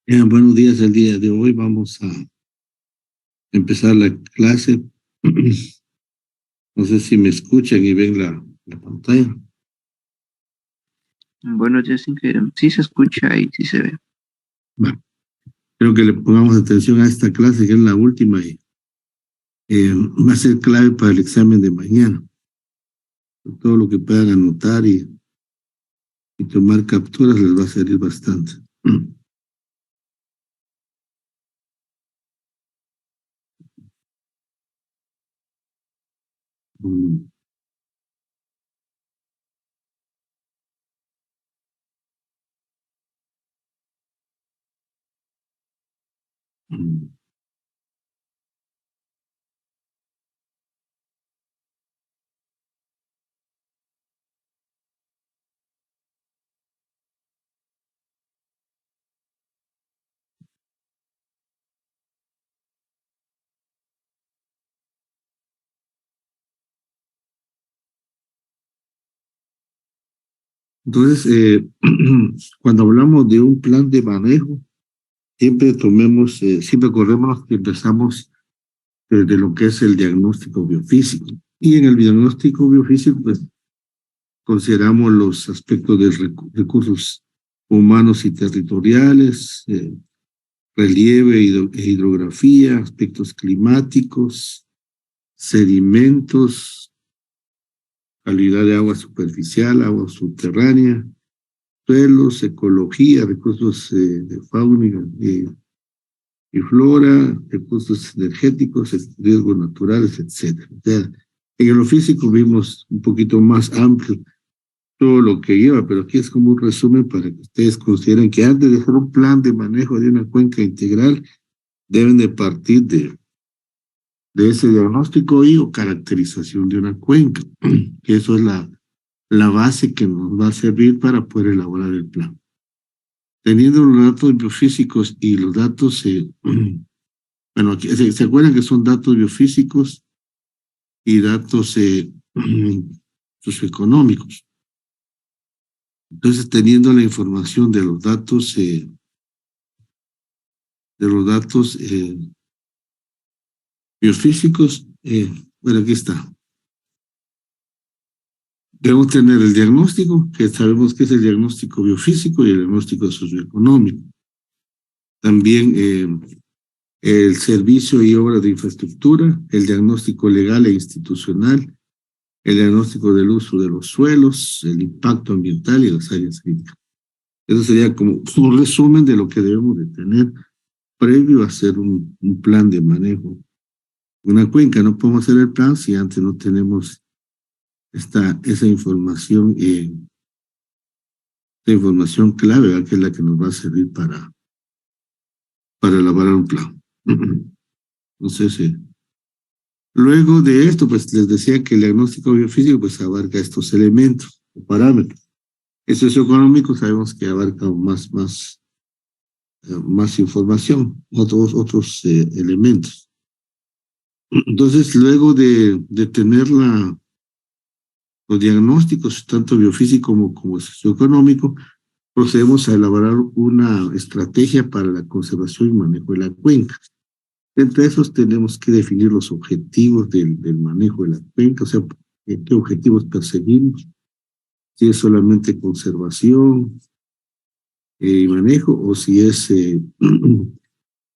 Buenos días. El día de hoy vamos a empezar la clase. No sé si me escuchan y ven la pantalla. Buenos días, ingeniero. Sí se escucha y sí se ve. Bueno, creo que le pongamos atención a esta clase, que es la última, y va a ser clave para el examen de mañana. Todo lo que puedan anotar y tomar capturas les va a servir bastante. Mm. Mm. Entonces, cuando hablamos de un plan de manejo, siempre corremos que empezamos de lo que es el diagnóstico biofísico. Y en el diagnóstico biofísico, pues, consideramos los aspectos de recursos humanos y territoriales, relieve e hidrografía, aspectos climáticos, sedimentos, calidad de agua superficial, agua subterránea, suelos, ecología, recursos de fauna y flora, recursos energéticos, riesgos naturales, etc. O sea, en lo físico vimos un poquito más amplio todo lo que lleva, pero aquí es como un resumen para que ustedes consideren que antes de hacer un plan de manejo de una cuenca integral, deben de partir de ese diagnóstico y o caracterización de una cuenca, que eso es la base que nos va a servir para poder elaborar el plan. Teniendo los datos biofísicos y los datos, bueno, aquí, ¿se acuerdan que son datos biofísicos y datos socioeconómicos? Entonces, teniendo la información de los datos biofísicos, bueno, aquí está. Debemos tener el diagnóstico, que sabemos que es el diagnóstico biofísico y el diagnóstico socioeconómico. También el servicio y obras de infraestructura, el diagnóstico legal e institucional, el diagnóstico del uso de los suelos, el impacto ambiental y las áreas críticas. Eso sería como un resumen de lo que debemos de tener previo a hacer un plan de manejo. Una cuenca, no podemos hacer el plan si antes no tenemos esa información clave, ¿verdad? Que es la que nos va a servir para elaborar un plan. Entonces, luego de esto, pues les decía que el diagnóstico biofísico pues abarca estos elementos o parámetros. El socioeconómico sabemos que abarca más información, otros elementos. Entonces, luego de tener los diagnósticos, tanto biofísico como socioeconómico, procedemos a elaborar una estrategia para la conservación y manejo de la cuenca. Entre esos tenemos que definir los objetivos del manejo de la cuenca, o sea, qué objetivos perseguimos, si es solamente conservación y manejo, o si es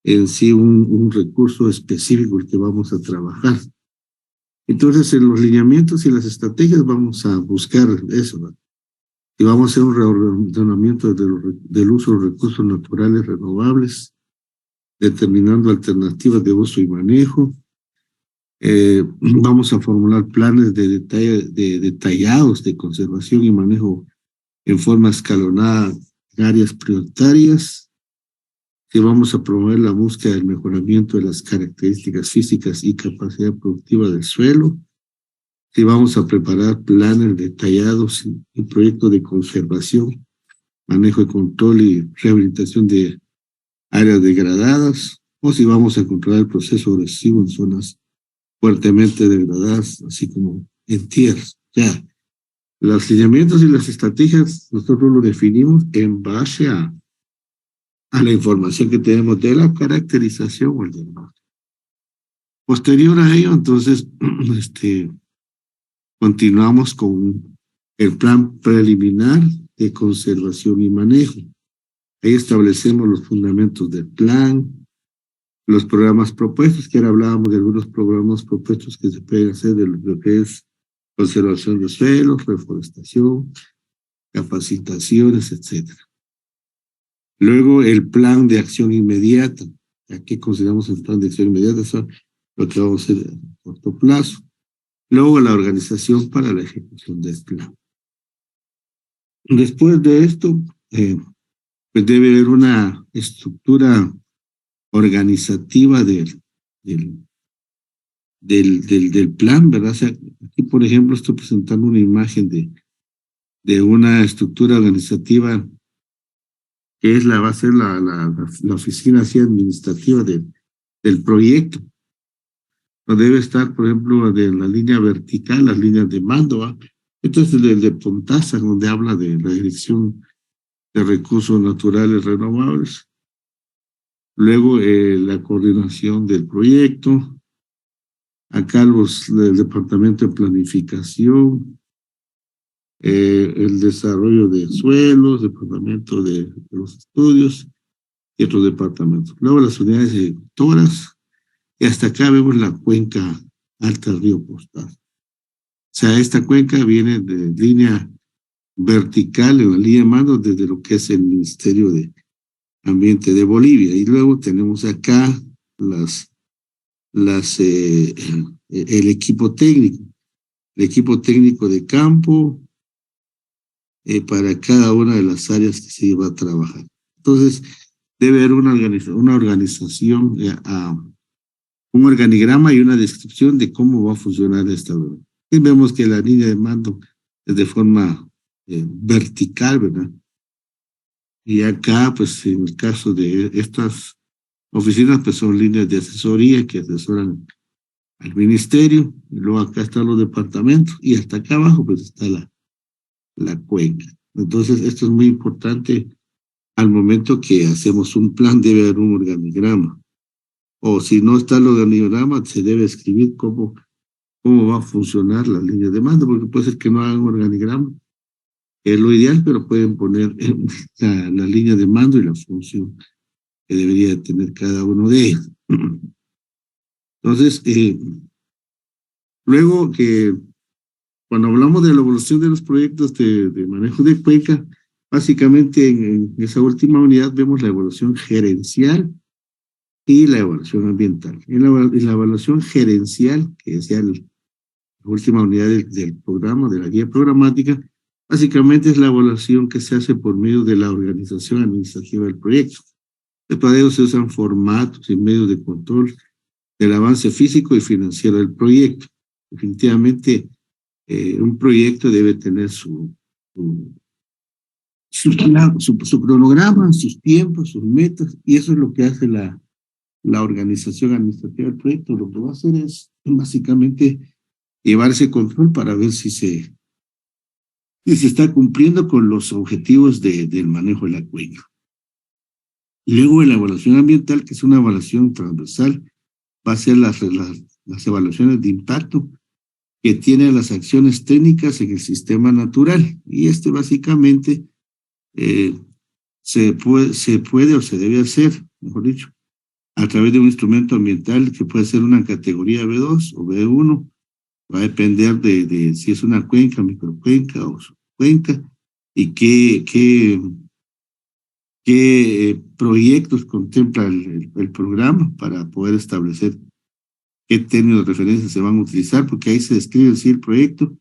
en sí un recurso específico el que vamos a trabajar. Entonces, en los lineamientos y las estrategias vamos a buscar eso, ¿verdad? Y vamos a hacer un reordenamiento del uso de los recursos naturales renovables, determinando alternativas de uso y manejo. Vamos a formular planes detallados de conservación y manejo en forma escalonada en áreas prioritarias. Que vamos a promover la búsqueda del mejoramiento de las características físicas y capacidad productiva del suelo. Que vamos a preparar planes detallados y proyectos de conservación, manejo y control y rehabilitación de áreas degradadas, o si vamos a controlar el proceso agresivo en zonas fuertemente degradadas, así como en tierras. Ya, Los lineamientos y las estrategias nosotros lo definimos en base a la información que tenemos de la caracterización o el diagnóstico. Posterior a ello, entonces, continuamos con el plan preliminar de conservación y manejo. Ahí establecemos los fundamentos del plan, los programas propuestos, que ahora hablábamos de algunos programas propuestos que se pueden hacer de lo que es conservación de suelos, reforestación, capacitaciones, etc. Luego el plan de acción inmediata. Aquí consideramos el plan de acción inmediata, eso es lo que vamos a hacer a corto plazo. Luego la organización para la ejecución del plan. Después de esto, pues debe haber una estructura organizativa del plan, ¿verdad? O sea, aquí, por ejemplo, estoy presentando una imagen de una estructura organizativa que va a ser la oficina así administrativa del proyecto. No debe estar, por ejemplo, de la línea vertical, las líneas de mando, ¿va? Entonces, el de Pontaza, donde habla de la Dirección de Recursos Naturales Renovables. Luego, la coordinación del proyecto. Acá el Departamento de Planificación, el desarrollo de suelos, Departamento de los Estudios y otros departamentos. Luego, las unidades ejecutoras. Y hasta acá vemos la cuenca Alta Río Postal. O sea, esta cuenca viene de línea vertical en la línea de mando desde lo que es el Ministerio de Ambiente de Bolivia. Y luego tenemos acá el equipo técnico. El equipo técnico de campo para cada una de las áreas que se iba a trabajar. Entonces, debe haber una organización, un organigrama y una descripción de cómo va a funcionar esta obra. Y vemos que la línea de mando es de forma vertical, ¿verdad? Y acá, pues en el caso de estas oficinas, pues son líneas de asesoría que asesoran al ministerio, y luego acá están los departamentos, y hasta acá abajo, pues está la cuenca. Entonces, esto es muy importante. Al momento que hacemos un plan, debe haber un organigrama. O si no está el organigrama, se debe escribir cómo va a funcionar la línea de mando, porque puede ser que no hagan un organigrama. Es lo ideal, pero pueden poner la línea de mando y la función que debería tener cada uno de ellos. Entonces, luego que cuando hablamos de la evolución de los proyectos de manejo de cuenca, básicamente en esa última unidad vemos la evaluación gerencial y la evaluación ambiental. En la evaluación gerencial, que es ya la última unidad del programa, de la guía programática, básicamente es la evaluación que se hace por medio de la organización administrativa del proyecto. Para ello se usan formatos y medios de control del avance físico y financiero del proyecto. Definitivamente, un proyecto debe tener su cronograma, sus tiempos, sus metas, y eso es lo que hace la organización administrativa del proyecto. Lo que va a hacer es básicamente llevar ese control para ver si se está cumpliendo con los objetivos del manejo de la cuenca. Luego, la evaluación ambiental, que es una evaluación transversal, va a ser las evaluaciones de impacto que tienen las acciones técnicas en el sistema natural. Y básicamente se puede o se debe hacer, mejor dicho, a través de un instrumento ambiental que puede ser una categoría B2 o B1. Va a depender de si es una cuenca, microcuenca o subcuenca, y qué proyectos contempla el programa para poder establecer qué términos de referencia se van a utilizar, porque ahí se describe el proyecto,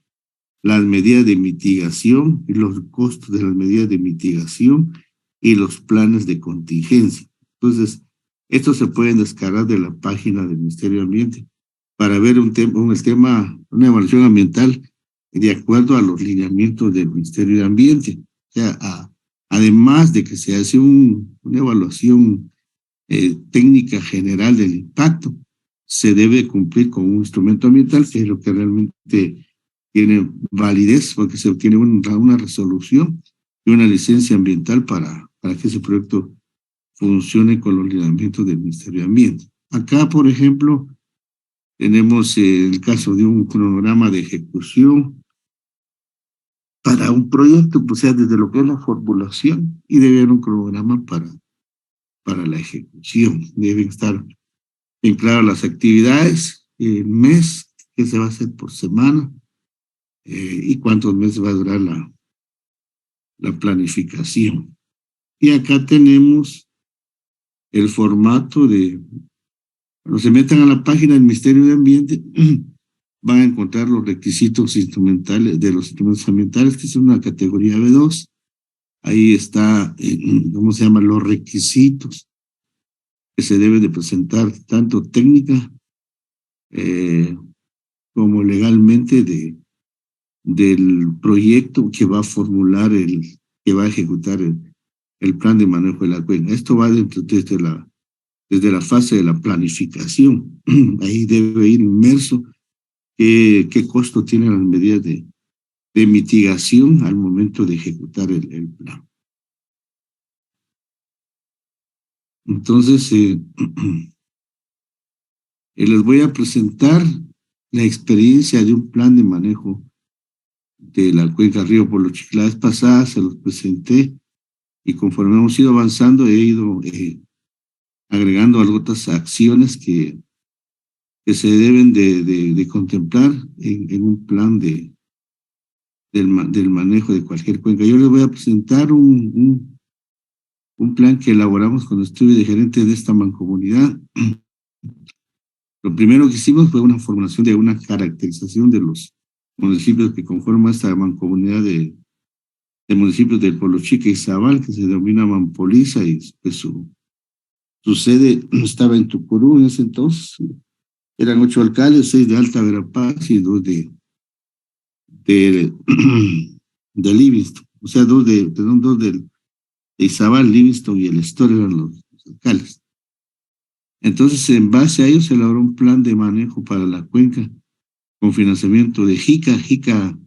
las medidas de mitigación y los costos de las medidas de mitigación y los planes de contingencia. Entonces, estos se pueden descargar de la página del Ministerio de Ambiente para ver una evaluación ambiental de acuerdo a los lineamientos del Ministerio de Ambiente. O sea, además de que se hace una evaluación técnica general del impacto, se debe cumplir con un instrumento ambiental, que es lo que realmente tiene validez porque se obtiene una resolución y una licencia ambiental para que ese proyecto funcione con los lineamientos del Ministerio de Ambiente. Acá, por ejemplo, tenemos el caso de un cronograma de ejecución para un proyecto, pues, o sea, desde lo que es la formulación y debe haber un cronograma para la ejecución. Deben estar bien claras las actividades, el mes, qué se va a hacer por semana y cuántos meses va a durar la planificación. Y acá tenemos el formato de, cuando se metan a la página del Ministerio de Ambiente, van a encontrar los requisitos instrumentales de los instrumentos ambientales, que es una categoría B2. Ahí está, ¿cómo se llaman? Los requisitos que se deben de presentar, tanto técnica como legalmente del proyecto que va a formular que va a ejecutar el plan de manejo de la cuenca. Esto va desde la fase de la planificación. Ahí debe ir inmerso qué costo tienen las medidas de mitigación al momento de ejecutar el plan. Entonces, les voy a presentar la experiencia de un plan de manejo de la cuenca Río Polochic. La vez pasada se los presenté y conforme hemos ido avanzando he ido agregando otras acciones que se deben de contemplar en un plan del manejo de cualquier cuenca. Yo les voy a presentar un plan que elaboramos cuando estuve de gerente de esta mancomunidad. Lo primero que hicimos fue una formulación de una caracterización de los municipios que conforman esta mancomunidad de municipios del Polochic y Zabal, que se denomina Mampoliza, y pues su sede estaba en Tucurú en ese entonces. Eran 8 alcaldes, 6 de Alta Verapaz y 2 de Livingston. O sea, 2 de Izabal, Livingston y el Estor eran los alcaldes. Entonces, en base a ello se elaboró un plan de manejo para la cuenca con financiamiento de JICA. JICA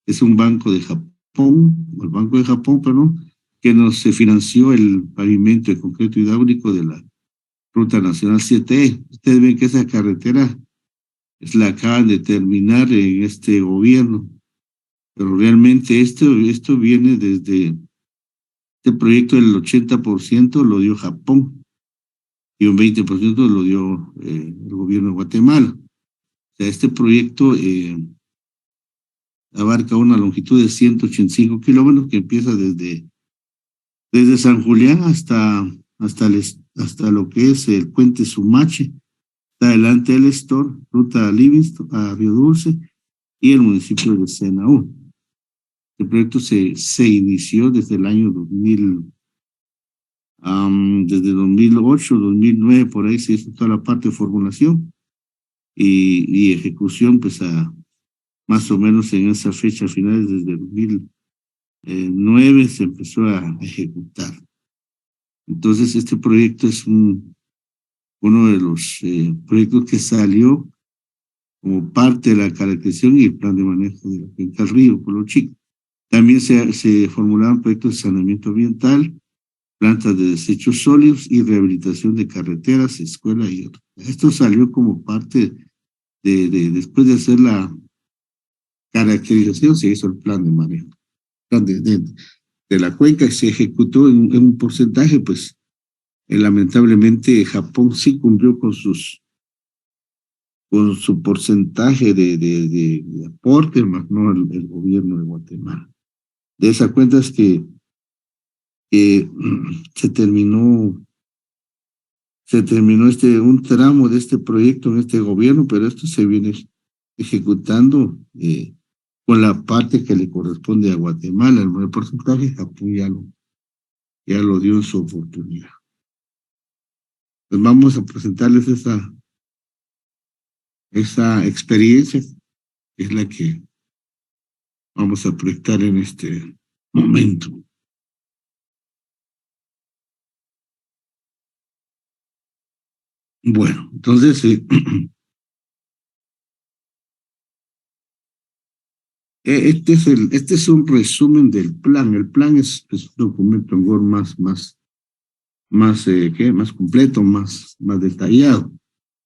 es un banco de Japón, el Banco de Japón, perdón, que nos financió el pavimento de concreto hidráulico de la Ruta Nacional 7E. Ustedes ven que esa carretera la acaban de terminar en este gobierno, pero realmente esto viene desde este proyecto. El 80% lo dio Japón y un 20% lo dio el gobierno de Guatemala. O sea, este proyecto abarca una longitud de 185 kilómetros que empieza desde San Julián hasta lo que es el puente Sumache, está adelante el Estor, ruta Livingston a Río Dulce y el municipio de Senaú. El proyecto se inició desde el año 2000, desde 2008, 2009, por ahí se hizo toda la parte de formulación y ejecución, pues más o menos en esa fecha, finales desde 2009 se empezó a ejecutar. Entonces, este proyecto es uno de los proyectos que salió como parte de la caracterización y el plan de manejo de la cuenca del río Polochic. También se formularon proyectos de saneamiento ambiental, plantas de desechos sólidos y rehabilitación de carreteras, escuelas y otros. Esto salió como parte después de hacer la caracterización, se hizo el plan de manejo. Plan de la cuenca y se ejecutó en un porcentaje, pues lamentablemente Japón sí cumplió con su porcentaje de aporte, más no el gobierno de Guatemala. De esa cuenta es que se terminó un tramo de este proyecto en este gobierno, pero esto se viene ejecutando con la parte que le corresponde a Guatemala. El mayor porcentaje Japón ya lo dio en su oportunidad. Pues vamos a presentarles esa experiencia, que es la que vamos a proyectar en este momento. Bueno, entonces Este es un resumen del plan. El plan es un documento en Word más completo, más detallado.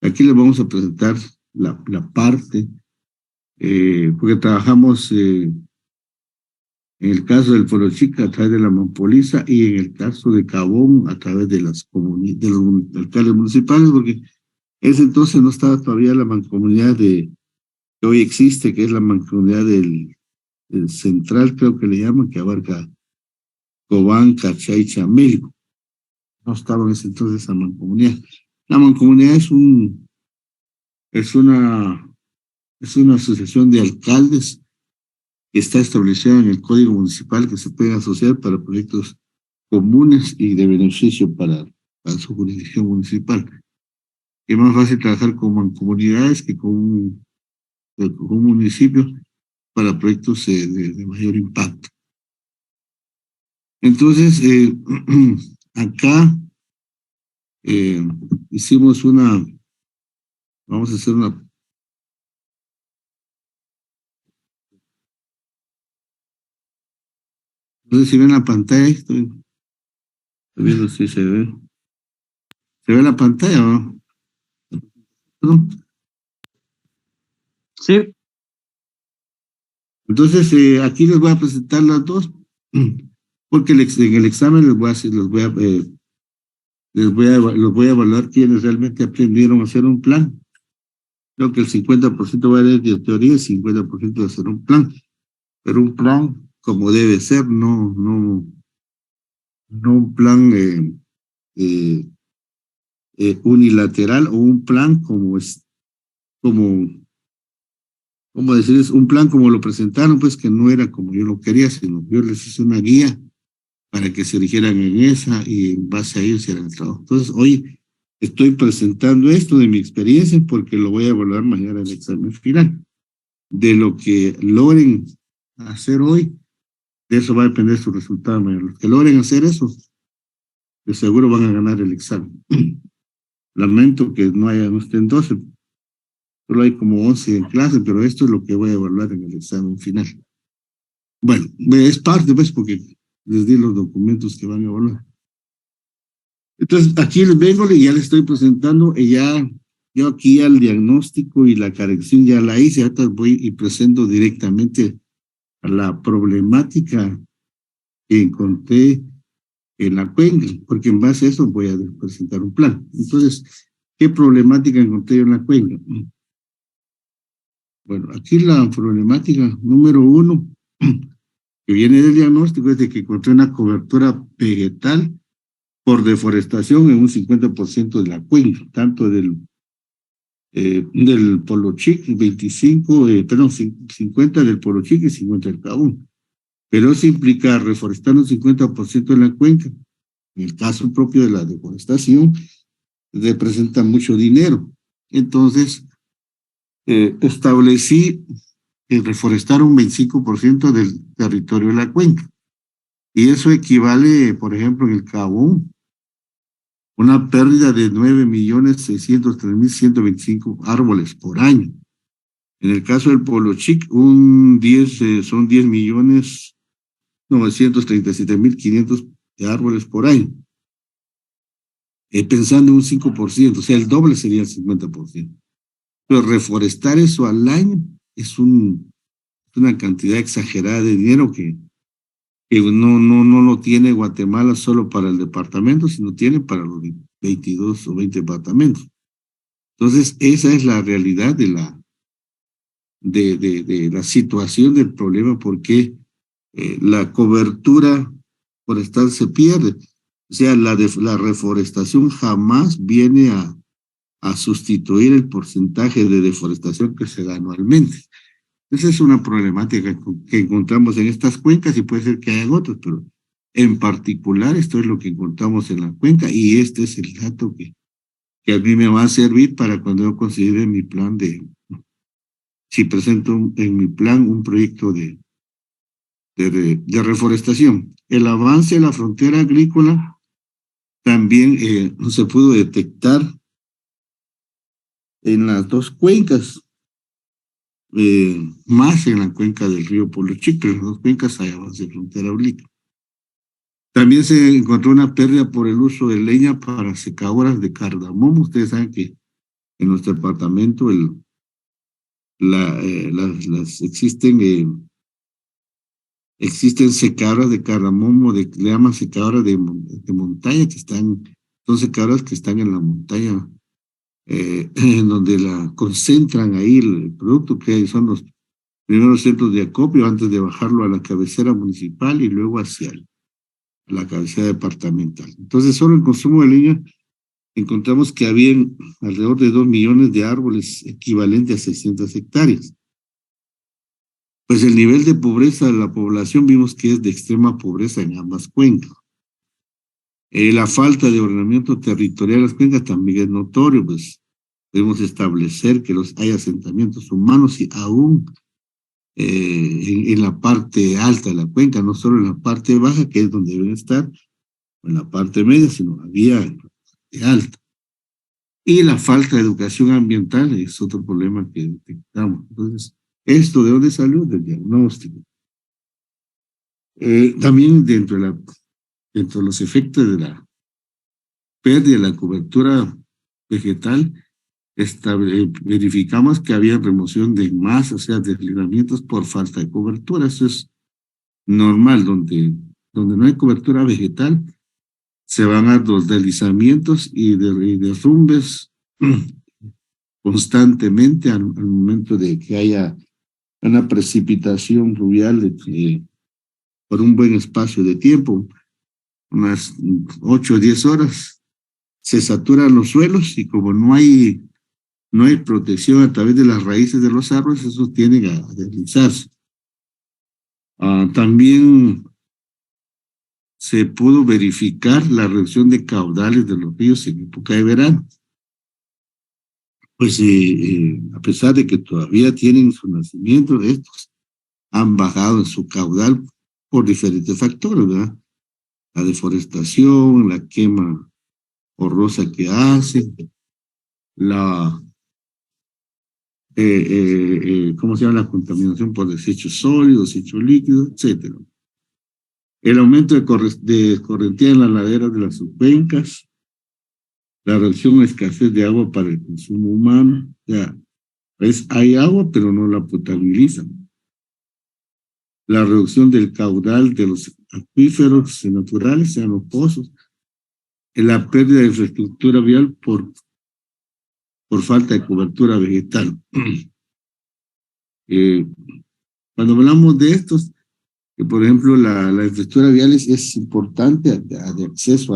Aquí les vamos a presentar la parte, porque trabajamos en el caso del Pueblo Chica a través de la Mampoliza y en el caso de Cabón a través de de los alcaldes municipales, porque ese entonces no estaba todavía la mancomunidad que hoy existe, que es la mancomunidad del central, creo que le llaman, que abarca Cobán, Cachay, Chamilco. No estaba en ese entonces esa mancomunidad. La mancomunidad es una, es una asociación de alcaldes que está establecida en el Código Municipal que se pueden asociar para proyectos comunes y de beneficio para su jurisdicción municipal. Es más fácil trabajar con mancomunidades que con un municipio para proyectos de mayor impacto. Entonces, acá hicimos vamos a hacer una. No sé si ven la pantalla, estoy viendo si se ve. ¿Se ve la pantalla o no? ¿No? Sí. Entonces, aquí les voy a presentar las dos, porque en el examen les voy a hacer, los voy a evaluar quienes realmente aprendieron a hacer un plan. Creo que el 50% va a ser de teoría y el 50% va a ser un plan. Pero un plan como debe ser, no un plan eh, unilateral o un plan como decir, es un plan como lo presentaron, pues que no era como yo lo quería, sino yo les hice una guía para que se dirigieran en esa y en base a ello hicieran el trabajo. Entonces, hoy estoy presentando esto de mi experiencia porque lo voy a evaluar mañana en el examen final. De lo que logren hacer hoy, de eso va a depender su resultado mañana. Los que logren hacer eso, de seguro van a ganar el examen. Lamento que no estén 12, solo hay como 11 en clase, pero esto es lo que voy a evaluar en el examen final. Bueno, es parte, pues, porque les di los documentos que van a evaluar. Entonces, aquí les vengo y ya les estoy presentando, yo aquí al diagnóstico y la corrección ya la hice, ahora voy y presento directamente a la problemática que encontré en la cuenca, porque en base a eso voy a presentar un plan. Entonces, ¿qué problemática encontré yo en la cuenca? Bueno, aquí la problemática número 1 que viene del diagnóstico es de que encontré una cobertura vegetal por deforestación en un 50% de la cuenca, tanto del Polo Chic, 50 del Polo Chic y 50 del Cabún. Pero eso implica reforestar un 50% de la cuenca. En el caso propio de la deforestación, representa mucho dinero. Entonces, establecí reforestar un 25% del territorio de la cuenca. Y eso equivale, por ejemplo, en el Cabún, una pérdida de 9.603.125 árboles por año. En el caso del Polo Chic, son 10.937.500 de árboles por año. Pensando en un 5%, o sea, el doble sería el 50%. Pero reforestar eso al año es una cantidad exagerada de dinero que no lo tiene Guatemala solo para el departamento, sino tiene para los 22 o 20 departamentos. Entonces, esa es la realidad de la situación del problema, porque la cobertura forestal se pierde. O sea, la reforestación jamás viene a sustituir el porcentaje de deforestación que se da anualmente. Esa es una problemática que encontramos en estas cuencas y puede ser que haya otras, pero en particular esto es lo que encontramos en la cuenca y este es el dato que a mí me va a servir para cuando yo considere mi plan si presento en mi plan un proyecto de reforestación. El avance de la frontera agrícola también se pudo detectar en las dos cuencas. más en la cuenca del río Polo Chico, en las dos cuencas allá de frontera obliqua. También se encontró una pérdida por el uso de leña para secadoras de cardamomo. Ustedes saben que en nuestro departamento existen secadoras de cardamomo, le llaman secadoras de montaña, son secadoras que están en la montaña, en donde la concentran ahí el producto, que son los primeros centros de acopio antes de bajarlo a la cabecera municipal y luego hacia la cabecera departamental. Entonces, solo en consumo de leña encontramos que habían alrededor de 2 millones de árboles, equivalente a 600 hectáreas. Pues el nivel de pobreza de la población vimos que es de extrema pobreza en ambas cuencas. La falta de ordenamiento territorial de las cuencas también es notorio, pues debemos establecer que hay asentamientos humanos y aún en la parte alta de la cuenca, no solo en la parte baja, que es donde deben estar, o en la parte media, sino había en la parte alta. Y la falta de educación ambiental es otro problema que detectamos. Entonces, ¿esto de dónde salió? Del diagnóstico. También dentro de los efectos de la pérdida de la cobertura vegetal, verificamos que había remoción de masas, o sea, deslizamientos por falta de cobertura. Eso es normal, donde no hay cobertura vegetal, se van a los deslizamientos y derrumbes constantemente al momento de que haya una precipitación pluvial por un buen espacio de tiempo, unas 8 o 10 horas, se saturan los suelos y como no hay protección a través de las raíces de los árboles, eso tiende a deslizarse. También se pudo verificar la reducción de caudales de los ríos en época de verano. Pues a pesar de que todavía tienen su nacimiento, estos han bajado en su caudal por diferentes factores, ¿verdad? La deforestación, la quema horrorosa que hacen, ¿cómo se llama? La contaminación por desechos sólidos, desechos líquidos, etcétera. El aumento de escorrentía en las laderas de las subcuencas, la reducción o escasez de agua para el consumo humano. Ya, hay agua, pero no la potabilizan. La reducción del caudal de los acuíferos naturales, sean los pozos. La pérdida de infraestructura vial por falta de cobertura vegetal. Cuando hablamos de estos, que por ejemplo la infraestructura vial es importante de acceso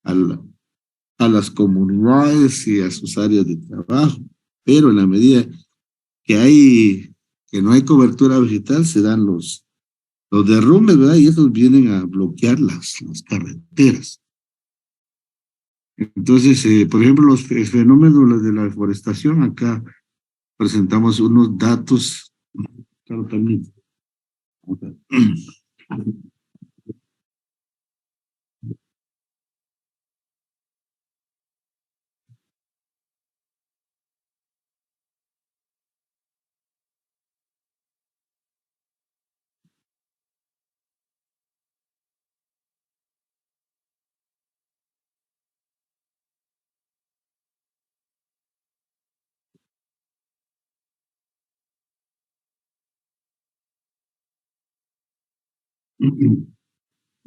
a las comunidades y a sus áreas de trabajo, pero en la medida que no hay cobertura vegetal, se dan los derrumbes, ¿verdad? Y esos vienen a bloquear las carreteras. Entonces, por ejemplo, los fenómenos de la deforestación, acá presentamos unos datos. Claro, también.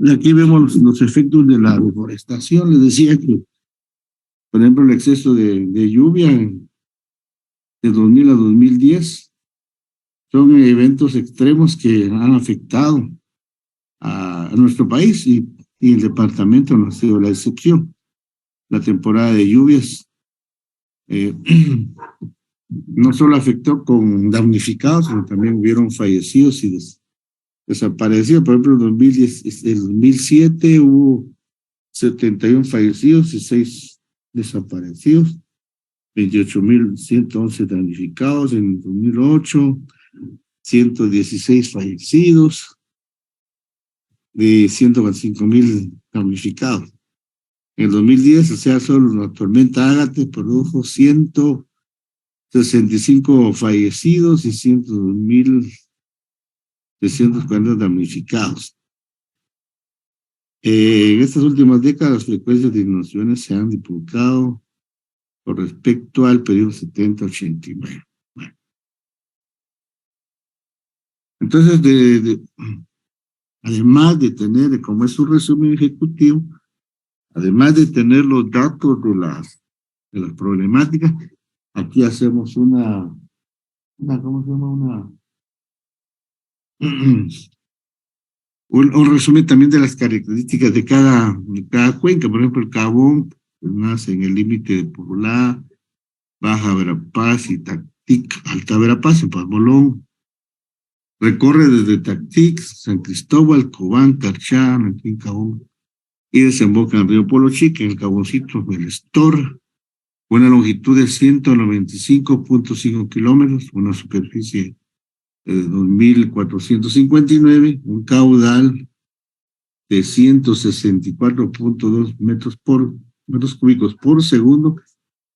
Aquí vemos los efectos de la deforestación. Les decía que, por ejemplo, el exceso de lluvia de 2000 a 2010 son eventos extremos que han afectado a nuestro país y el departamento no ha sido la excepción. La temporada de lluvias no solo afectó con damnificados, sino también hubieron fallecidos y desaparecidos. Por ejemplo, en el 2007 hubo 71 fallecidos y 6 desaparecidos, 28.111 damnificados. En el 2008, 116 fallecidos de 125.000 damnificados. En el 2010, o sea, solo la tormenta Ágate produjo 65 fallecidos y 102.340 damnificados. En estas últimas décadas, las frecuencias de inundaciones se han duplicado con respecto al periodo 70-89. Bueno. Entonces, además de tener, como es un resumen ejecutivo, además de tener los datos de las problemáticas, aquí hacemos ¿cómo se llama? Un resumen también de las características de cada cuenca. Por ejemplo, el Cabón pues, nace en el límite de Purulá, Baja Verapaz y Tactic, Alta Verapaz, en Palmolón. Recorre desde Tactic, San Cristóbal, Cobán, Carchá, Nanquín, Cabón, y desemboca en el río Polo Chico, en el Caboncito del Estor, una longitud de 195.5 kilómetros, una superficie de 2.459, un caudal de 164.2 metros cúbicos por segundo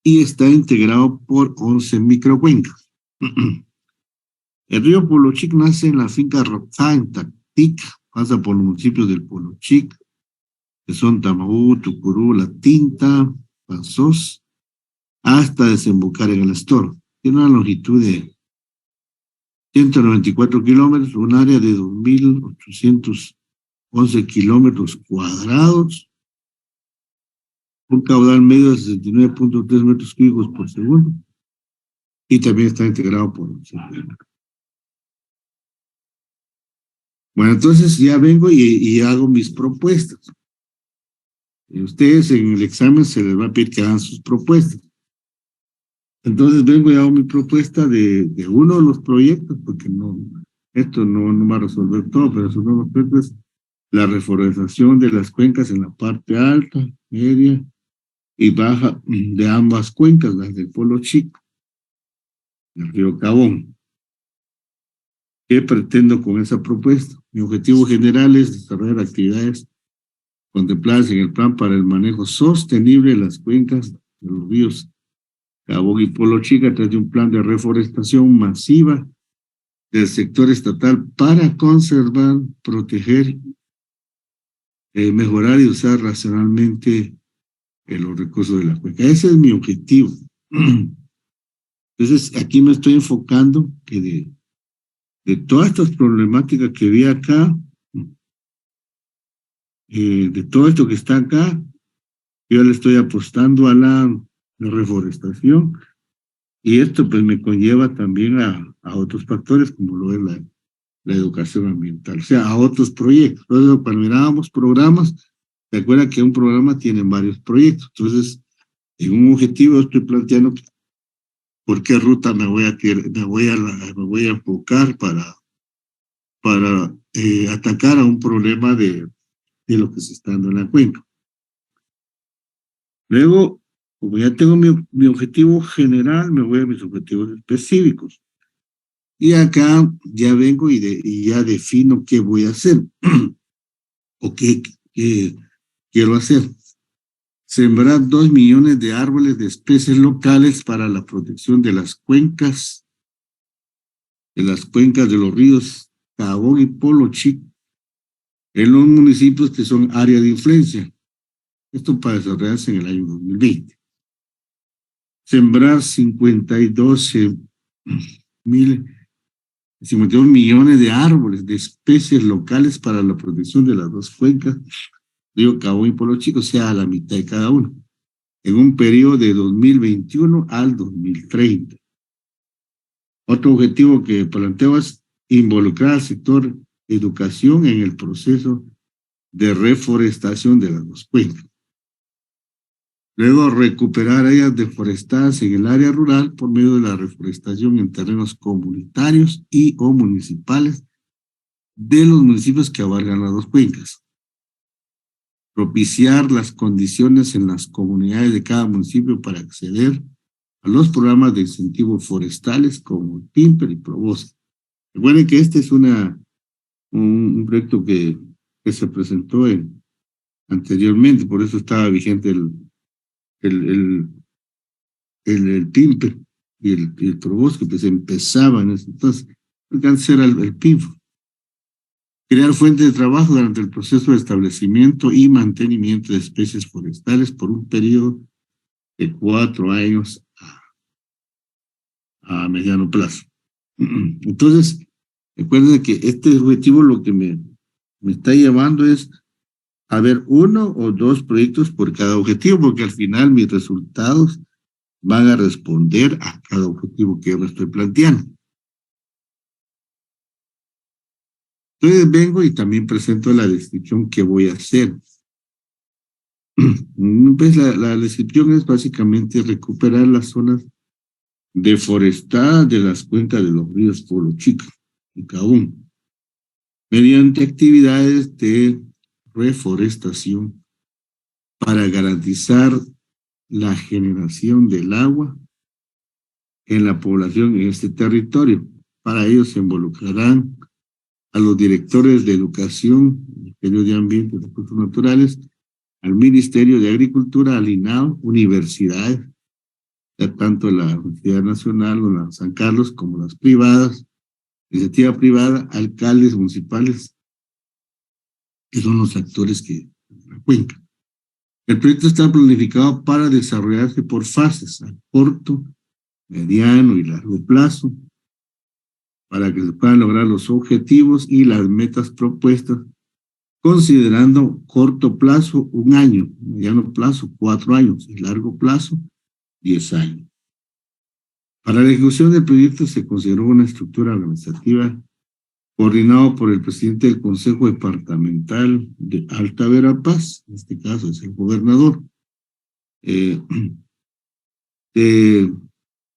y está integrado por 11 microcuencas. El río Polo Chic nace en la finca Roxá, en Tactic, pasa por los municipios del Polo Chic, que son Tamahú, Tucurú, La Tinta, Panzós, hasta desembocar en el Estor. Tiene una longitud de 194 kilómetros, un área de 2.811 kilómetros cuadrados, un caudal medio de 69.3 metros cúbicos por segundo, y también está integrado por un sistema. Bueno, entonces ya vengo y hago mis propuestas. Y ustedes en el examen se les va a pedir que hagan sus propuestas. Entonces vengo y hago mi propuesta de uno de los proyectos, porque esto no va a resolver todo, pero es uno de los proyectos, la reforestación de las cuencas en la parte alta, media y baja de ambas cuencas, las del Polo Chico, del río Cabón. ¿Qué pretendo con esa propuesta? Mi objetivo general es desarrollar actividades contempladas en el plan para el manejo sostenible de las cuencas de los ríos Cabón y Polo Chico a través de un plan de reforestación masiva del sector estatal para conservar, proteger, mejorar y usar racionalmente los recursos de la cuenca. Ese es mi objetivo. Entonces, aquí me estoy enfocando que de todas estas problemáticas que vi acá, de todo esto que está acá, yo le estoy apostando a la reforestación, y esto pues me conlleva también a otros factores como lo es la educación ambiental, o sea, a otros proyectos. Entonces, cuando mirábamos programas, ¿se acuerdan que un programa tiene varios proyectos? Entonces, en un objetivo estoy planteando por qué ruta me voy a enfocar para atacar a un problema de lo que se está dando en la cuenca. Luego, como ya tengo mi objetivo general, me voy a mis objetivos específicos. Y acá ya vengo y ya defino qué voy a hacer o qué quiero hacer. Sembrar 2 millones de árboles de especies locales para la protección de las cuencas de los ríos Cabón y Polo Chico en los municipios que son área de influencia. Esto para desarrollarse en el año 2020. Sembrar 52 millones de árboles de especies locales para la protección de las dos cuencas, río Cabón y Polo Chico, o sea, a la mitad de cada uno, en un periodo de 2021 al 2030. Otro objetivo que planteo es involucrar al sector educación en el proceso de reforestación de las dos cuencas. Luego, recuperar áreas deforestadas en el área rural por medio de la reforestación en terrenos comunitarios y o municipales de los municipios que abarcan las dos cuencas. Propiciar las condiciones en las comunidades de cada municipio para acceder a los programas de incentivo forestales como el PIMPER y PROBOSA. Recuerden que este es un proyecto que se presentó anteriormente, por eso estaba vigente el PIMPER. el Probosque, pues empezaba en ese entonces. Antes era el PINFO. Crear fuentes de trabajo durante el proceso de establecimiento y mantenimiento de especies forestales por un periodo de 4 años a mediano plazo. Entonces, recuerden que este objetivo lo que me está llevando es a ver 1 o 2 proyectos por cada objetivo, porque al final mis resultados van a responder a cada objetivo que yo me estoy planteando. Entonces vengo y también presento la descripción que voy a hacer. Pues la descripción es básicamente recuperar las zonas deforestadas de las cuencas de los ríos Polo Chico y Caún, mediante actividades de reforestación para garantizar la generación del agua en la población en este territorio. Para ello se involucrarán a los directores de educación, Ministerio de Ambiente y Recursos Naturales, al Ministerio de Agricultura, al INAO, universidades, ya tanto la Universidad Nacional o la San Carlos como las privadas, iniciativa privada, alcaldes municipales, que son los actores que la cuenca. El proyecto está planificado para desarrollarse por fases, a corto, mediano y largo plazo, para que se puedan lograr los objetivos y las metas propuestas, considerando corto plazo 1 año, mediano plazo 4 años y largo plazo 10 años. Para la ejecución del proyecto se consideró una estructura administrativa coordinado por el presidente del Consejo Departamental de Alta Verapaz, en este caso es el gobernador.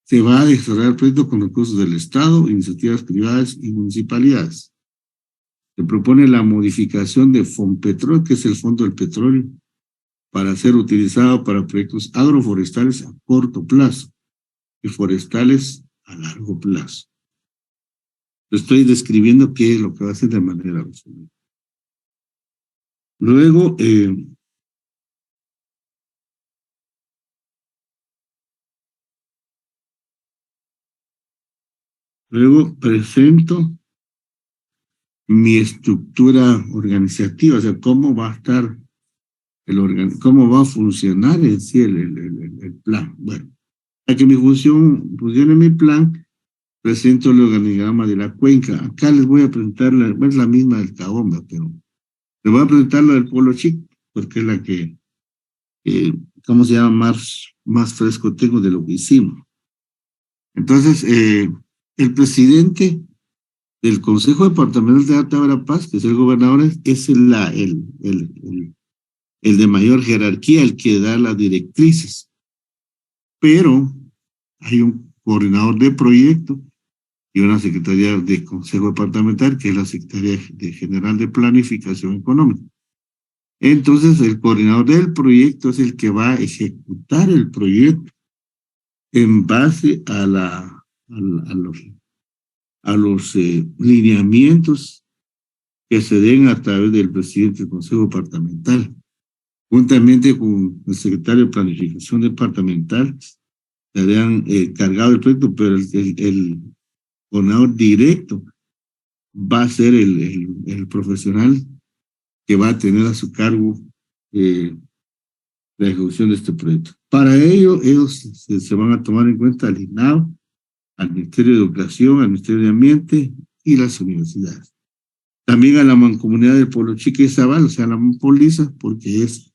Se va a desarrollar el proyecto con recursos del Estado, iniciativas privadas y municipalidades. Se propone la modificación de FONPETROL, que es el Fondo del Petróleo, para ser utilizado para proyectos agroforestales a corto plazo y forestales a largo plazo. Estoy describiendo qué es lo que va a hacer de manera resumida. Luego, presento mi estructura organizativa, o sea, cómo va a estar cómo va a funcionar en sí el plan. Bueno, para que funcione mi plan, presento el organigrama de la cuenca. Acá les voy a presentar, es la misma del Caomba, pero les voy a presentar la del Polo Chico, porque es la que, ¿cómo se llama? Más fresco tengo de lo que hicimos. Entonces, el presidente del Consejo Departamental de Alta Verapaz, que es el gobernador, es el de mayor jerarquía, el que da las directrices. Pero hay un coordinador de proyecto y una secretaría de Consejo Departamental, que es la Secretaría General de Planificación Económica. Entonces, el coordinador del proyecto es el que va a ejecutar el proyecto en base a los lineamientos que se den a través del presidente del Consejo Departamental, juntamente con el secretario de Planificación Departamental, se habían cargado el proyecto, pero el coordinador directo va a ser el profesional que va a tener a su cargo la ejecución de este proyecto. Para ello, ellos se van a tomar en cuenta al INAO, al Ministerio de Educación, al Ministerio de Ambiente y las universidades. También a la mancomunidad del Polo Chico y Zabal, o sea, la Manpoliza, porque es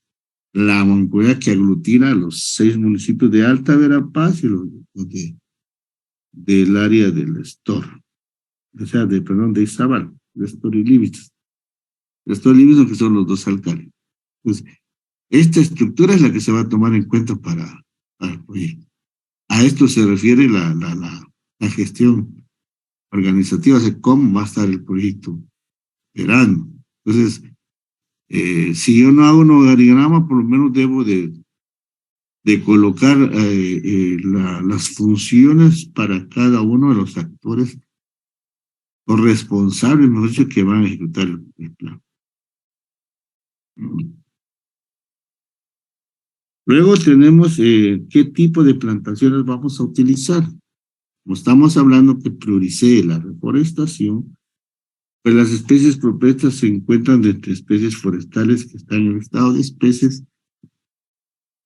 la mancomunidad que aglutina a los 6 municipios de Alta Verapaz y los del área del Estor, o sea, de Izabal, de Estor y Límites. Estor y Límites, que son los 2 alcaldes. Entonces, esta estructura es la que se va a tomar en cuenta para el proyecto. A esto se refiere la gestión organizativa, o sea, cómo va a estar el proyecto operando. Entonces, si yo no hago un organigrama, por lo menos debo de colocar las funciones para cada uno de los actores o responsables, mejor dicho, que van a ejecutar el plan. Luego tenemos qué tipo de plantaciones vamos a utilizar. Como estamos hablando que prioricé la reforestación, pues las especies propuestas se encuentran entre especies forestales que están en estado de especies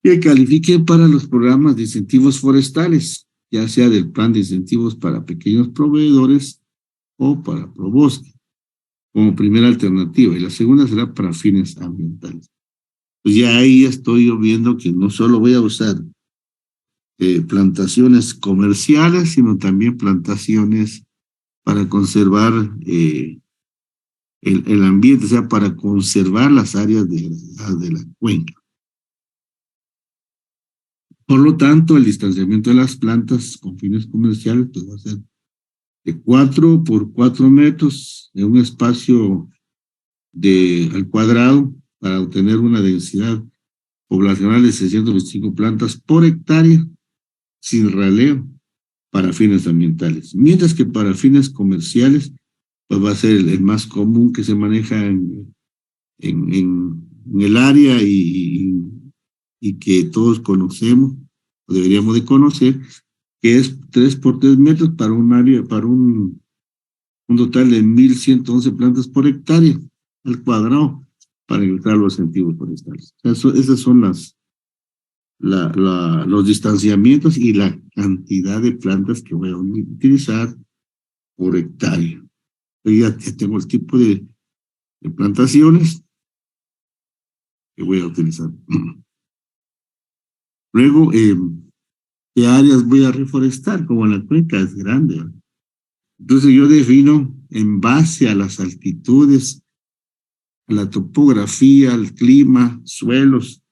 que califiquen para los programas de incentivos forestales, ya sea del plan de incentivos para pequeños proveedores o para Probosque, como primera alternativa, y la segunda será para fines ambientales. Pues ya ahí estoy yo viendo que no solo voy a usar plantaciones comerciales, sino también plantaciones para conservar el ambiente, o sea, para conservar las áreas de la cuenca. Por lo tanto, el distanciamiento de las plantas con fines comerciales pues, va a ser de 4 por 4 metros en un espacio al cuadrado para obtener una densidad poblacional de 625 plantas por hectárea sin raleo para fines ambientales. Mientras que para fines comerciales pues va a ser el más común que se maneja en el área y que todos conocemos, o deberíamos de conocer, que es 3 por 3 metros para un área, para un total de 1,111 plantas por hectárea al cuadrado para evitar los incentivos forestales. Esas son los distanciamientos y la cantidad de plantas que voy a utilizar por hectárea. Yo ya tengo el tipo de plantaciones que voy a utilizar. Luego, ¿qué áreas voy a reforestar? Como la cuenca es grande, ¿verdad? Entonces yo defino en base a las altitudes, a la topografía, al clima, suelos,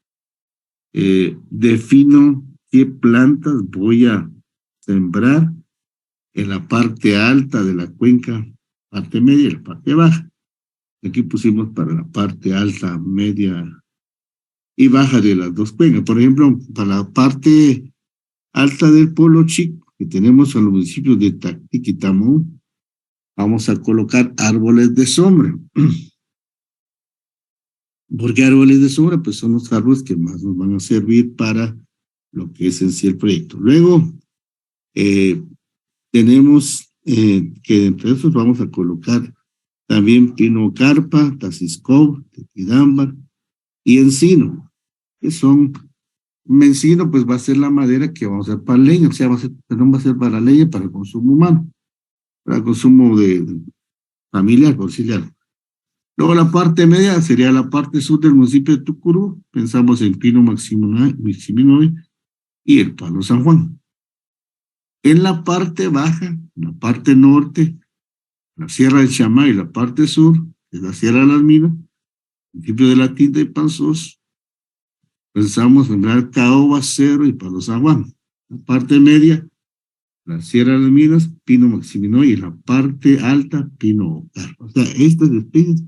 defino qué plantas voy a sembrar en la parte alta de la cuenca, parte media y la parte baja. Aquí pusimos para la parte alta, media y baja de las dos cuencas. Por ejemplo, para la parte alta del Polo Chico, que tenemos en los municipios de Tactic y Tamón, vamos a colocar árboles de sombra. ¿Por qué árboles de sombra? Pues son los árboles que más nos van a servir para lo que es en sí el proyecto. Luego, tenemos que entre esos vamos a colocar también pino carpa, taciscob, tequidámbar y encino, que son, encino pues va a ser la madera que vamos a hacer para leña, o sea, no va a ser para leña, para el consumo humano, para el consumo familiar, por decirle algo. Luego la parte media sería la parte sur del municipio de Tucurú, pensamos en pino maximinoe y el palo San Juan. En la parte baja, en la parte norte, la Sierra del Chamá y la parte sur, que es la Sierra de las Minas, municipio de La Tinta y Panzós, pensamos en sembrar caoba, cedro y palo San Juan. La parte media, la Sierra de las Minas, pino maximinoe y la parte alta, pino carpa. O sea, estas especies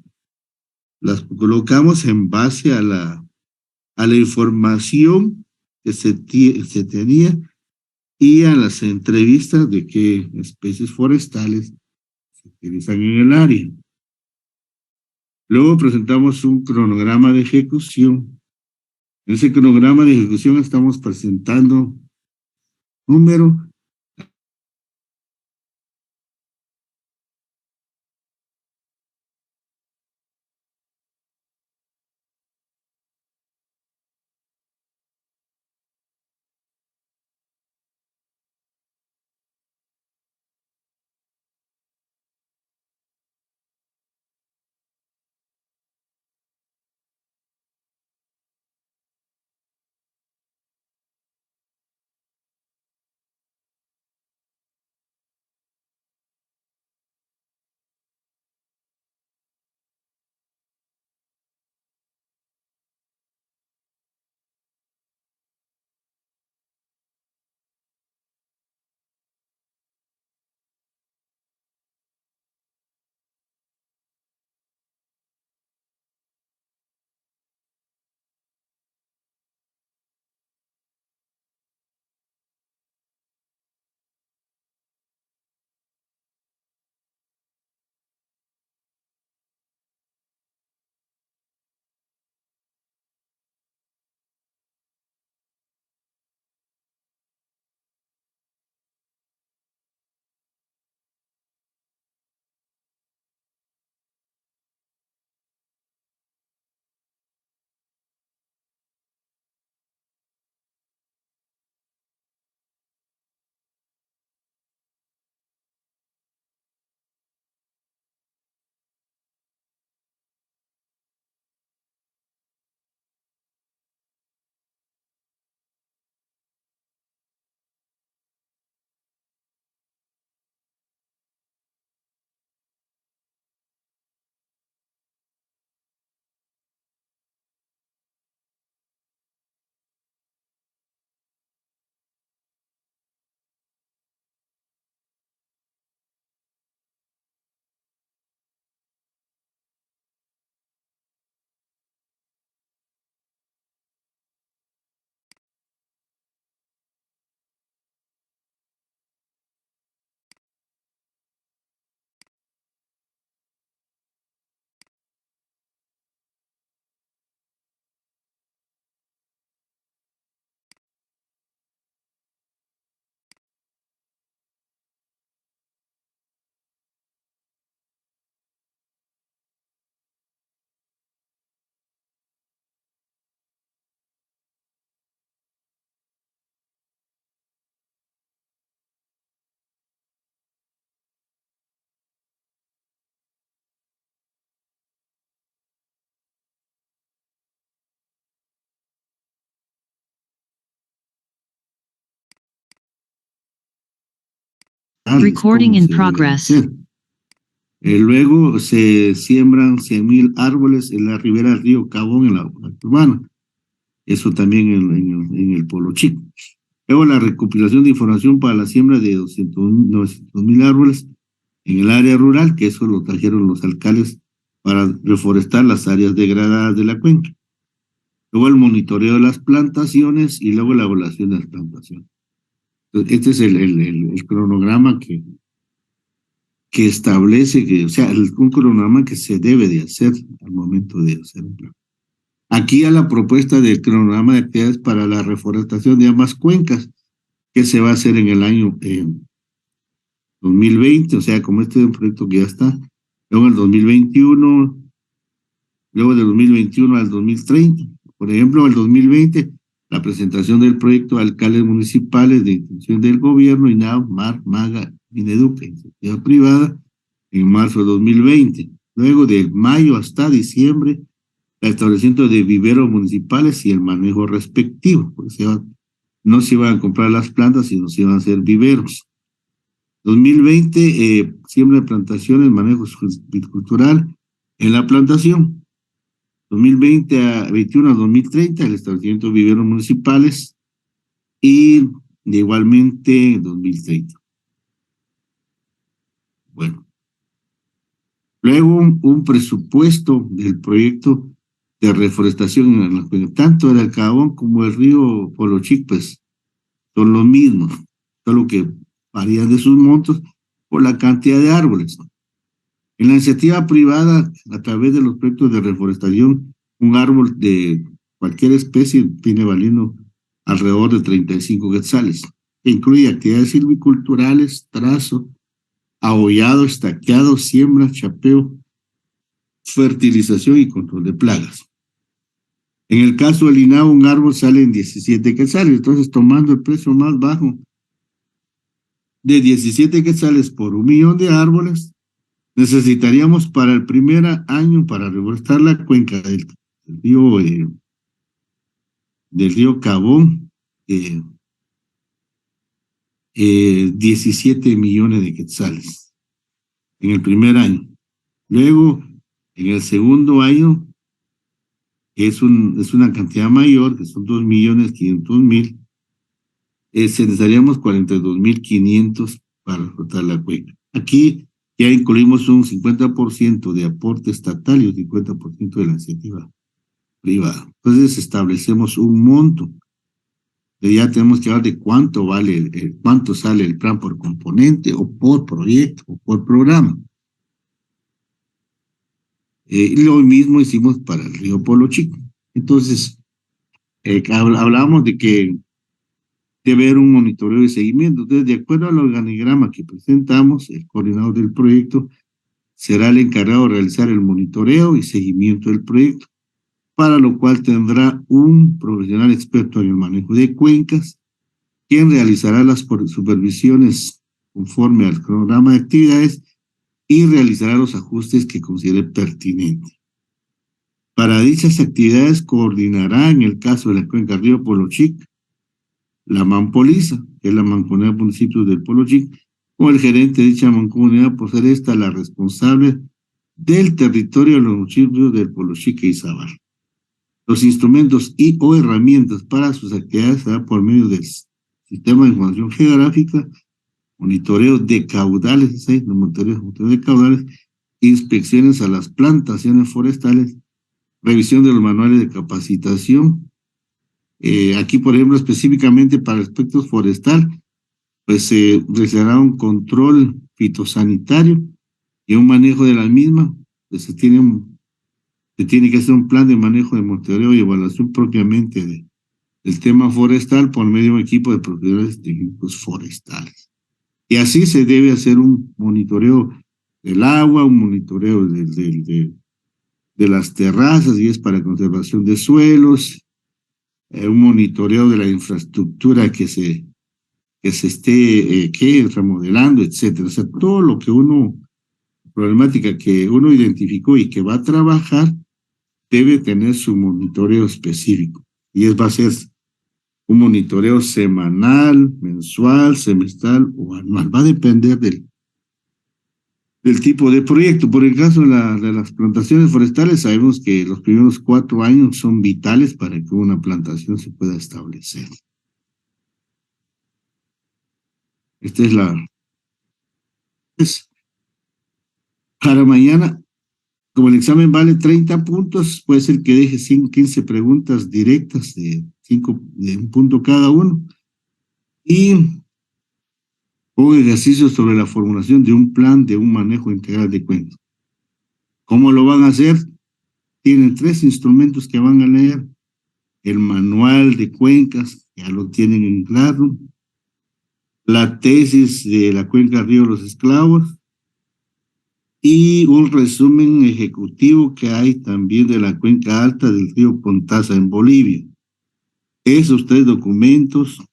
las colocamos en base a la información que se tenía y a las entrevistas de qué especies forestales se utilizan en el área. Luego presentamos un cronograma de ejecución. En ese cronograma de ejecución estamos presentando número Recording como in se debe progress. hacer. Luego se siembran 100,000 árboles en la ribera del río Cabón, en la urbana. Eso también en el Polo Chico. Luego la recopilación de información para la siembra de 900,000 árboles en el área rural, que eso lo trajeron los alcaldes para reforestar las áreas degradadas de la cuenca. Luego el monitoreo de las plantaciones y luego la evaluación de las plantaciones. Entonces, este es el cronograma que establece, que, o sea, un cronograma que se debe de hacer al momento de hacer un plan. Aquí a la propuesta del cronograma de actividades para la reforestación de ambas cuencas, que se va a hacer en el año 2020, o sea, como este es un proyecto que ya está, luego el 2021, luego del 2021 al 2030. Por ejemplo, el 2020, la presentación del proyecto de alcaldes municipales de intención del gobierno, INAV, MAR, MAGA, Mineduca, iniciativa privada, en marzo de 2020. Luego de mayo hasta diciembre, el establecimiento de viveros municipales y el manejo respectivo, porque no se iban a comprar las plantas, sino se iban a hacer viveros. 2020, siembra de plantaciones, manejo viticultural en la plantación. 2021 a 2030, el establecimiento de viveros municipales y de igualmente 2030. Bueno. Luego un presupuesto del proyecto de reforestación en la cuenca, tanto el Cabón como el río Polo Chico, pues son los mismos, solo que varían de sus montos por la cantidad de árboles. En la iniciativa privada, a través de los proyectos de reforestación, un árbol de cualquier especie viene valiendo alrededor de 35 quetzales, que incluye actividades silviculturales, trazo, ahollado, estaqueado, siembra, chapeo, fertilización y control de plagas. En el caso del INAV, un árbol sale en 17 quetzales, entonces tomando el precio más bajo de 17 quetzales por 1,000,000 de árboles, necesitaríamos para el primer año, para reforestar la cuenca del río Cabón, 17 millones de quetzales en el primer año. Luego, en el segundo año, es una cantidad mayor, que son 2,500,000, necesitaríamos 42,500 para reforestar la cuenca. Aquí ya incluimos un 50% de aporte estatal y un 50% de la iniciativa privada. Entonces establecemos un monto. Ya tenemos que hablar de cuánto vale, cuánto sale el plan por componente o por proyecto o por programa. Y lo mismo hicimos para el río Polo Chico. Entonces, hablábamos de que debe haber un monitoreo de seguimiento. Entonces, de acuerdo al organigrama que presentamos, el coordinador del proyecto será el encargado de realizar el monitoreo y seguimiento del proyecto, para lo cual tendrá un profesional experto en el manejo de cuencas, quien realizará las supervisiones conforme al cronograma de actividades y realizará los ajustes que considere pertinentes. Para dichas actividades coordinará, en el caso de la cuenca Río Polo Chico, la Manpoliza, que es la mancomunidad de municipios del Polo Chico, o el gerente de dicha mancomunidad, por ser esta la responsable del territorio de los municipios del Polo Chico y Izabal. Los instrumentos y o herramientas para sus actividades serán por medio del sistema de información geográfica, monitoreo de caudales, monitoreo de caudales, inspecciones a las plantaciones forestales, revisión de los manuales de capacitación. Aquí, por ejemplo, específicamente para aspectos forestal, pues se realizará un control fitosanitario y un manejo de la misma. Pues se tiene que hacer un plan de manejo de monitoreo y evaluación propiamente del tema forestal por medio de un equipo de profesionales técnicos forestales. Y así se debe hacer un monitoreo del agua, un monitoreo de las terrazas, y es para conservación de suelos, un monitoreo de la infraestructura que se esté remodelando, etcétera. O sea, todo lo que problemática que uno identificó y que va a trabajar, debe tener su monitoreo específico. Y va a ser un monitoreo semanal, mensual, semestral o anual. Va a depender del tipo de proyecto. Por el caso de las plantaciones forestales, sabemos que los primeros 4 años son vitales para que una plantación se pueda establecer. Esta es es para mañana, como el examen vale 30 puntos, puede ser que deje 15 preguntas directas de un punto cada uno y un ejercicio sobre la formulación de un plan de un manejo integral de cuentas. ¿Cómo lo van a hacer? Tienen 3 instrumentos que van a leer. El manual de cuencas, ya lo tienen en claro. La tesis de la cuenca Río Los Esclavos y un resumen ejecutivo que hay también de la cuenca alta del río Pontaza en Bolivia. Esos 3 documentos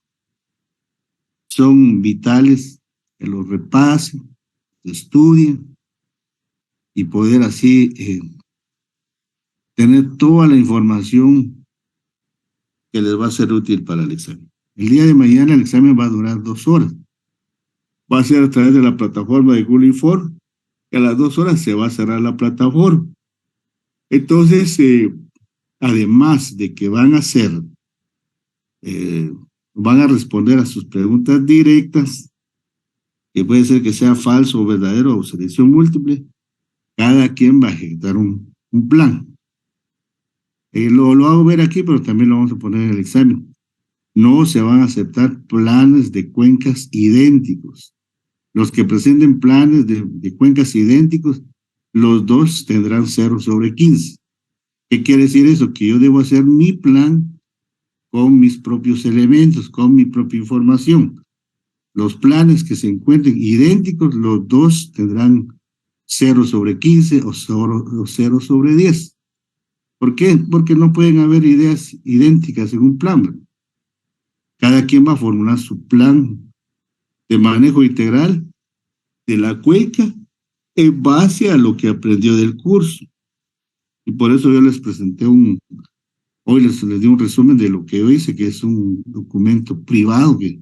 son vitales que los repasen, estudien y poder así tener toda la información que les va a ser útil para el examen. El día de mañana el examen va a durar 2 horas. Va a ser a través de la plataforma de Google Form, que a las 2 horas se va a cerrar la plataforma. Entonces, además de que eh, van a responder a sus preguntas directas, que puede ser que sea falso o verdadero o selección múltiple, cada quien va a ejecutar un plan. Lo hago ver aquí, pero también lo vamos a poner en el examen. No se van a aceptar planes de cuencas idénticos. Los que presenten planes de cuencas idénticos, los dos tendrán 0/15. ¿Qué quiere decir eso? Que yo debo hacer mi plan con mis propios elementos, con mi propia información. Los planes que se encuentren idénticos, los dos tendrán 0/15 o 0/10. ¿Por qué? Porque no pueden haber ideas idénticas en un plan. Cada quien va a formular su plan de manejo integral de la cuenca en base a lo que aprendió del curso. Y por eso yo les presenté hoy les di un resumen de lo que yo hice, que es un documento privado que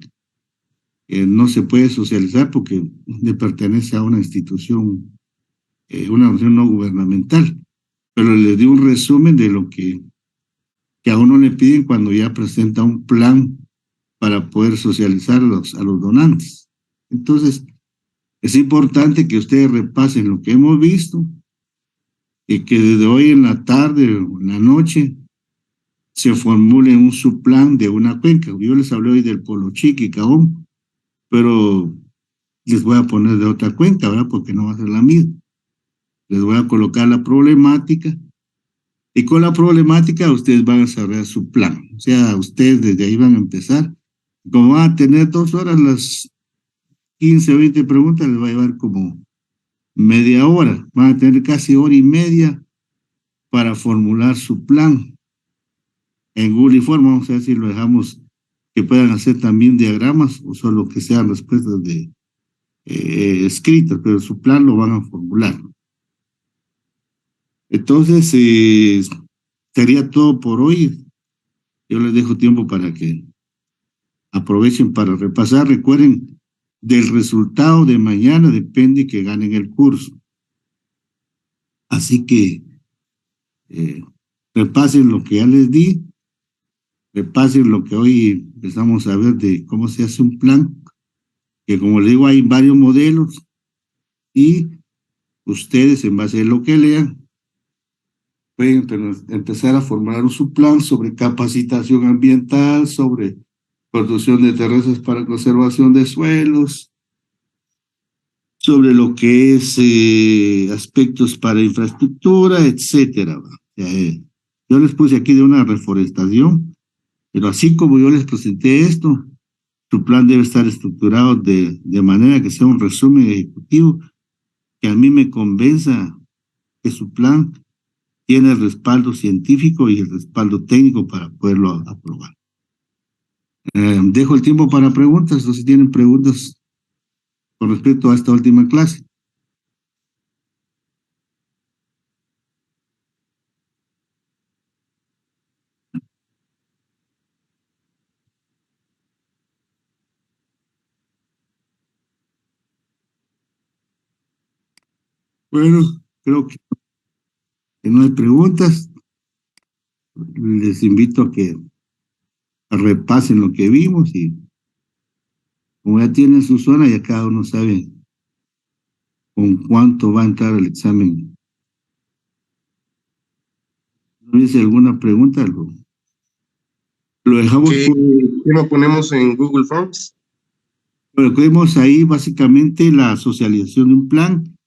no se puede socializar porque le pertenece a una institución no gubernamental. Pero les di un resumen de lo que a uno le piden cuando ya presenta un plan para poder socializar a los donantes. Entonces, es importante que ustedes repasen lo que hemos visto y que desde hoy en la tarde o en la noche se formule un subplan de una cuenca. Yo les hablé hoy del Polo Chiqui, Caón, pero les voy a poner de otra cuenca, ¿verdad? Porque no va a ser la misma. Les voy a colocar la problemática y con la problemática ustedes van a desarrollar su plan. O sea, ustedes desde ahí van a empezar. Como van a tener 2 horas, las 15 o 20 preguntas les va a llevar como media hora. Van a tener casi hora y media para formular su plan en Google Form. Vamos a ver si lo dejamos que puedan hacer también diagramas o solo que sean respuestas escritas, pero su plan lo van a formular. Entonces, sería todo por hoy. Yo les dejo tiempo para que aprovechen para repasar. Recuerden, del resultado de mañana depende que ganen el curso. Así que repasen lo que ya les di, repasen lo que hoy empezamos a ver de cómo se hace un plan, que como les digo hay varios modelos y ustedes en base a lo que lean pueden empezar a formular su plan sobre capacitación ambiental, sobre producción de terrazas para conservación de suelos, sobre lo que es aspectos para infraestructura, etcétera. Yo les puse aquí de una reforestación, pero así como yo les presenté esto, su plan debe estar estructurado de manera que sea un resumen ejecutivo que a mí me convenza que su plan tiene el respaldo científico y el respaldo técnico para poderlo aprobar. Dejo el tiempo para preguntas, o si tienen preguntas con respecto a esta última clase. Bueno, creo que no hay preguntas. Les invito a que repasen lo que vimos y como ya tienen su zona, ya cada uno sabe con cuánto va a entrar el examen. ¿No dice alguna pregunta? Lo dejamos ¿Qué tema ponemos en Google Forms? lo que vemos ahí básicamente la socialización de un plan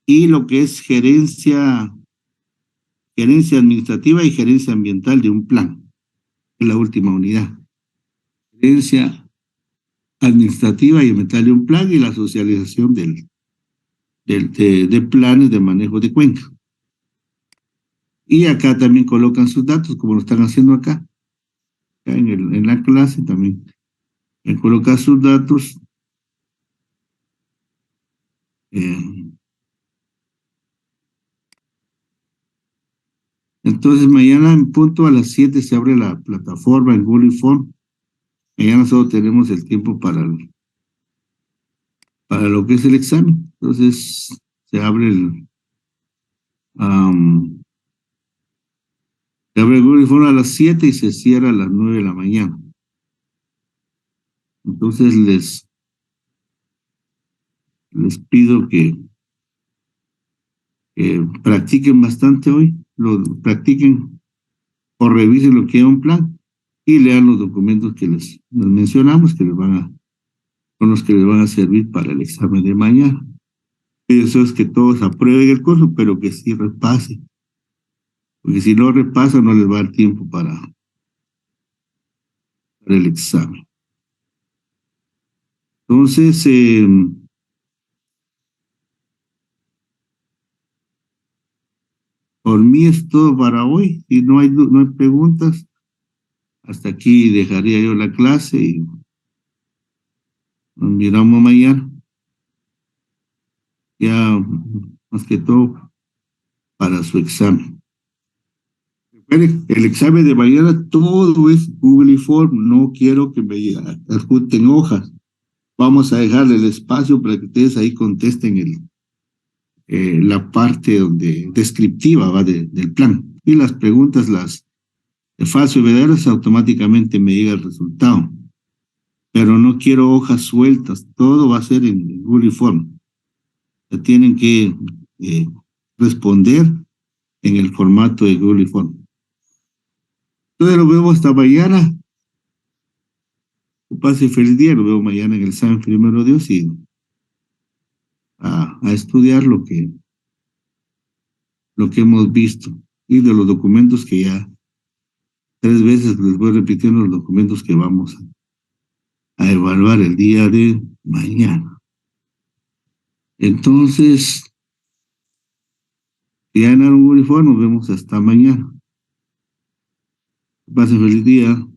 y lo que es gerencia administrativa y gerencia ambiental de un plan, es la última unidad. Gerencia administrativa y ambiental de un plan y la socialización de planes de manejo de cuenca. Y acá también colocan sus datos, como lo están haciendo acá en la clase también. Colocar sus datos. Entonces mañana en punto a las 7 se abre la plataforma en Google Form. Mañana solo tenemos el tiempo para lo que es el examen. Entonces se abre se abre el Google Form a las 7 y se cierra a las 9 de la mañana. Entonces les pido que practiquen bastante hoy, lo practiquen o revisen lo que es un plan y lean los documentos que les mencionamos, que son los que les van a servir para el examen de mañana. Y eso es que todos aprueben el curso, pero que sí repasen, porque si no repasan no les va a dar tiempo para el examen. Entonces, por mí es todo para hoy. Si no hay preguntas, hasta aquí dejaría yo la clase y nos miramos mañana. Ya más que todo para su examen. Recuerden, el examen de mañana todo es Google Form. No quiero que me adjunten hojas. Vamos a dejarle el espacio para que ustedes ahí contesten la parte descriptiva ¿va? Del plan. Y las preguntas, las de falso y verdaderas, automáticamente me llega el resultado. Pero no quiero hojas sueltas, todo va a ser en Google Form. Tienen que responder en el formato de Google Form. Entonces lo vemos hasta mañana. Pase feliz día, lo veo mañana en el examen, primero Dios, y a estudiar lo que hemos visto y de los documentos que ya 3 veces les voy repitiendo los documentos que vamos a evaluar el día de mañana. Entonces, si ya ganaron un uniforme, nos vemos hasta mañana. Pase feliz día.